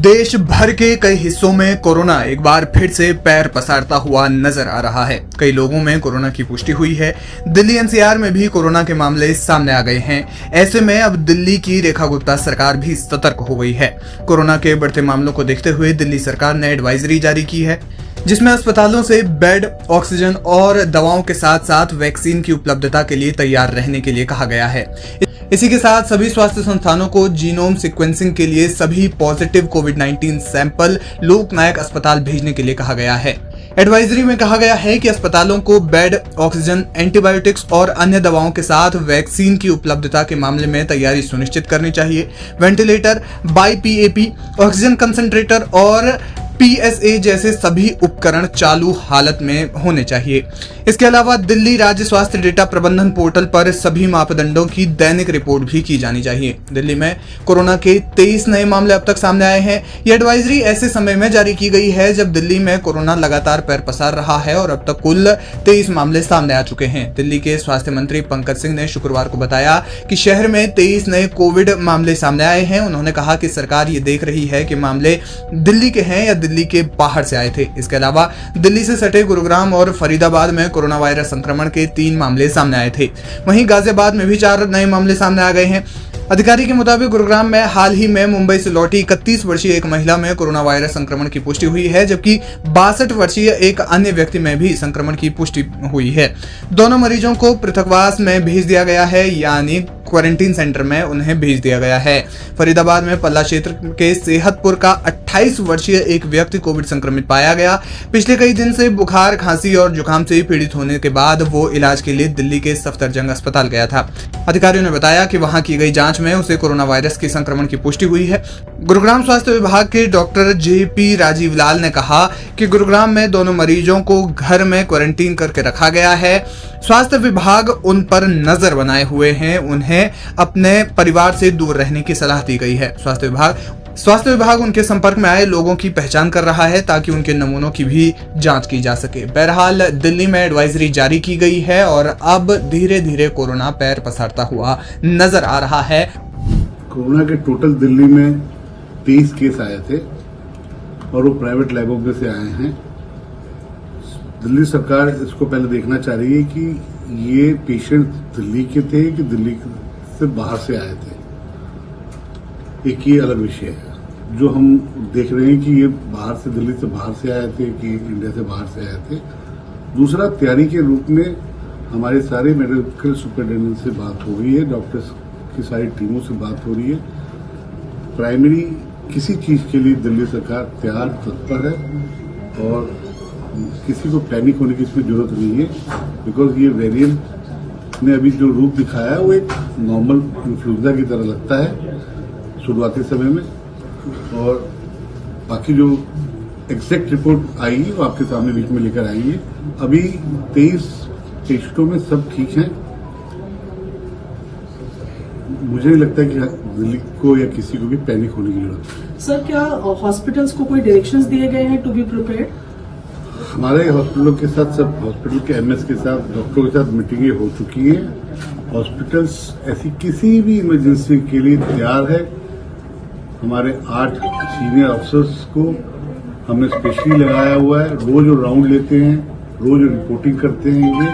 देश भर के कई हिस्सों में कोरोना एक बार फिर से पैर पसारता हुआ नजर आ रहा है। कई लोगों में कोरोना की पुष्टि हुई है। दिल्ली एनसीआर में भी कोरोना के मामले सामने आ गए हैं। ऐसे में अब दिल्ली की रेखा गुप्ता सरकार भी सतर्क हो गई है। कोरोना के बढ़ते मामलों को देखते हुए दिल्ली सरकार ने एडवाइजरी जारी की है, जिसमें अस्पतालों से बेड, ऑक्सीजन और दवाओं के साथ साथ वैक्सीन की उपलब्धता के लिए तैयार रहने के लिए कहा गया है। इसी के साथ सभी स्वास्थ्य संस्थानों को जीनोम सीक्वेंसिंग के लिए सभी पॉजिटिव कोविड-19 सैंपल लोकनायक अस्पताल भेजने के लिए कहा गया है। एडवाइजरी में कहा गया है कि अस्पतालों को बेड, ऑक्सीजन, एंटीबायोटिक्स और अन्य दवाओं के साथ वैक्सीन की उपलब्धता के मामले में तैयारी सुनिश्चित करनी चाहिए। वेंटिलेटर, BiPAP, ऑक्सीजन कंसंट्रेटर और PSA जैसे सभी उपकरण चालू हालत में होने चाहिए। इसके अलावा दिल्ली राज्य स्वास्थ्य डेटा प्रबंधन पोर्टल पर सभी मापदंडों की दैनिक रिपोर्ट भी की जानी चाहिए। दिल्ली में कोरोना के 23 नए मामले अब तक सामने आए हैं। ये एडवाइजरी ऐसे समय में जारी की गई है जब दिल्ली में कोरोना लगातार पैर पसार रहा है और अब तक कुल 23 मामले सामने आ चुके हैं। दिल्ली के स्वास्थ्य मंत्री पंकज सिंह ने शुक्रवार को बताया कि शहर में 23 नए कोविड मामले सामने आए हैं। उन्होंने कहा कि सरकार ये देख रही है कि मामले दिल्ली के हैं या दिल्ली के बाहर से आए थे। इसके अलावा दिल्ली से सटे गुरुग्राम और फरीदाबाद में कोरोना वायरस संक्रमण के 3 मामले सामने आए थे। वहीं गाजियाबाद में भी 4 नए मामले सामने आ गए हैं। अधिकारी के मुताबिक गुरुग्राम में हाल ही में मुंबई से लौटी 31 वर्षीय एक महिला में कोरोना वायरस संक्रमण की पुष्टि हुई है, जबकि 62 वर्षीय एक अन्य व्यक्ति में भी संक्रमण की पुष्टि हुई है। दोनों मरीजों को पृथकवास में भेज दिया गया है, यानी क्वारंटीन सेंटर में उन्हें भेज दिया गया है। फरीदाबाद में पल्ला क्षेत्र के सेहतपुर का 28 वर्षीय एक व्यक्ति कोविड संक्रमित पाया गया। पिछले कई दिन से बुखार, खांसी और जुकाम से पीड़ित होने के बाद वो इलाज के लिए दिल्ली के सफदरजंग अस्पताल गया था। अधिकारियों ने बताया कि वहां की गई जांच में उसे कोरोना वायरस के संक्रमण की पुष्टि हुई है। गुरुग्राम स्वास्थ्य विभाग के डॉक्टर JP राजीव लाल ने कहा कि गुरुग्राम में दोनों मरीजों को घर में क्वारंटीन करके रखा गया है। स्वास्थ्य विभाग उन पर नजर बनाए हुए हैं। उन्हें अपने परिवार से दूर रहने की सलाह दी गई है। स्वास्थ्य विभाग उनके संपर्क में आए लोगों की पहचान कर रहा है ताकि उनके नमूनों की भी जांच की जा सके। बहरहाल दिल्ली में एडवाइजरी जारी की गई है और अब धीरे धीरे कोरोना पैर पसारता हुआ नजर आ रहा है। कोरोना के टोटल दिल्ली में 23 केस आए थे और वो प्राइवेट लैबों में से आए हैं। दिल्ली सरकार इसको पहले देखना चाह रही है कि ये पेशेंट दिल्ली के थे कि दिल्ली से बाहर से आए थे। एक ये अलग विषय है। जो हम देख रहे हैं कि ये बाहर से, दिल्ली से बाहर से आए थे कि इंडिया से बाहर से आए थे। दूसरा, तैयारी के रूप में हमारे सारे मेडिकल सुपरिटेंडेंट से बात हो रही है, डॉक्टर्स की सारी टीमों से बात हो रही है। प्राइमरी किसी चीज के लिए दिल्ली सरकार तैयार, तत्पर है और किसी को पैनिक होने की इसमें जरूरत नहीं है, बिकॉज ये वेरिएंट ने अभी जो रूप दिखाया है वो एक नॉर्मल इन्फ्लुएंजा की तरह लगता है शुरुआती समय में। और बाकी जो एग्जैक्ट रिपोर्ट आएगी वो आपके सामने बीच में लेकर आएंगे। अभी 23 पेशेंटों में सब ठीक हैं। मुझे नहीं लगता कि दिल्ली को या किसी को भी पैनिक होने की जरूरत है। सर, क्या हॉस्पिटल्स को कोई डायरेक्शंस दिए गए हैं टू बी प्रिपेयर्ड? हमारे हॉस्पिटलों के साथ, सब हॉस्पिटल के MS के साथ, डॉक्टरों के साथ मीटिंगें हो चुकी हैं। हॉस्पिटल्स ऐसी किसी भी इमरजेंसी के लिए तैयार है। हमारे 8 सीनियर अफसर्स को हमने स्पेशली लगाया हुआ है। रोज वो राउंड लेते हैं, रोज रिपोर्टिंग करते हैं ये,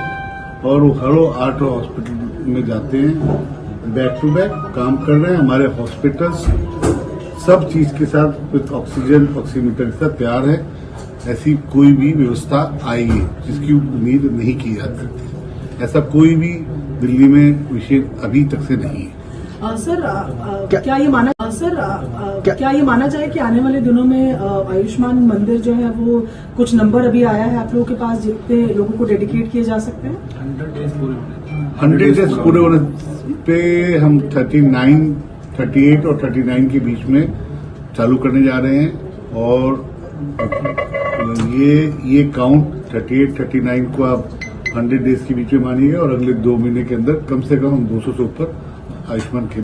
और वो हर 8 हॉस्पिटल में जाते हैं, बैक टू बैक काम कर रहे हैं। हमारे हॉस्पिटल्स सब चीज के साथ विद ऑक्सीजन, ऑक्सीमीटर के साथ तैयार है। ऐसी कोई भी व्यवस्था आएगी जिसकी उम्मीद नहीं की जा सकती। ऐसा कोई भी दिल्ली में विषय अभी तक से नहीं है। क्या ये माना जाए कि आने वाले दिनों में आयुष्मान मंदिर जो है वो कुछ नंबर अभी आया है आप लोगों के पास जितने लोगों को डेडिकेट किए जा सकते हैं? 100 डेज पूरे होने पे हम 38 और 39 के बीच में चालू करने जा रहे हैं। और ये काउंट 38-39 को आप 100 डेज के बीच में मानिएगा और अगले 2 महीने के अंदर कम से कम हम 200 से ऊपर आयुष्मान के